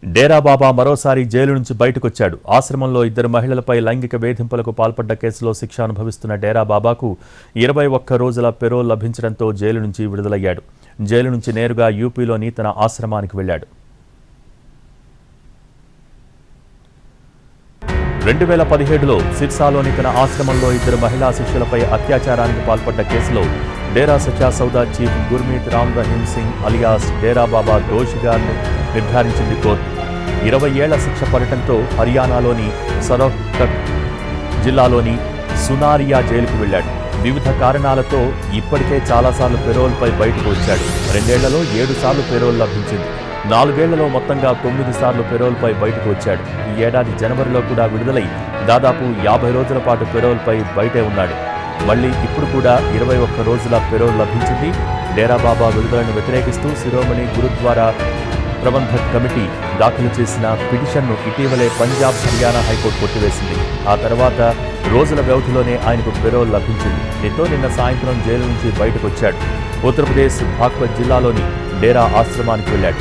డేరా బాబా మరోసారి జైలు నుంచి బయటకొచ్చాడు. ఆశ్రమంలో ఇద్దరు మహిళలపై లైంగిక వేధింపులకు పాల్పడ్డ కేసులో శిక్ష అనుభవిస్తున్న డేరా బాబాకు 21 రోజుల పెరోల్ లభించడంతో జైలు నుంచి విడుదలయ్యాడు. జైలు నుంచి నేరుగా యూపీలోని తన ఆశ్రమానికి వెళ్లాడు. 2017లో సిర్సాలోని తన ఆశ్రమంలో ఇద్దరు మహిళా శిష్యులపై అత్యాచారానికి పాల్పడ్డ కేసులో డేరా సచ్చా సౌదా చీఫ్ గుర్మీత్ రామ్ రహీం సింగ్ అలియాస్ డేరా బాబా దోషిగా నిర్ధారించింది కోర్టు. 20 ఏళ్ల శిక్ష పడటంతో హర్యానాలోని సరోహ్తక్ జిల్లాలోని సునారియా జైలుకు వెళ్లాడు. వివిధ కారణాలతో ఇప్పటికే చాలాసార్లు పెరోల్పై బయటకు వచ్చాడు. 2 ఏళ్లలో 7 సార్లు పెరోల్ లభించింది. 4 ఏళ్లలో మొత్తంగా 9 సార్లు పెరోల్పై బయటకు వచ్చాడు. ఈ ఏడాది జనవరిలో కూడా విడుదలై దాదాపు 50 రోజుల పాటు పెరోల్పై బయటే ఉన్నాడు. మళ్లీ ఇప్పుడు కూడా 21 రోజుల పెరోల్ లభించింది. డేరా బాబా విడుదలను వ్యతిరేకిస్తూ శిరోమణి గురుద్వారా ప్రబంధక్ కమిటీ దాఖలు చేసిన పిటిషన్ను ఇటీవలే పంజాబ్ హర్యానా హైకోర్టు కొట్టివేసింది. ఆ తర్వాత రోజుల వ్యవధిలోనే ఆయనకు పెరోల్ లభించింది. దీంతో నిన్న సాయంత్రం జైలు నుంచి బయటకొచ్చాడు. ఉత్తరప్రదేశ్ బాగ్పత్ జిల్లాలోని డేరా ఆశ్రమానికి వెళ్లాడు.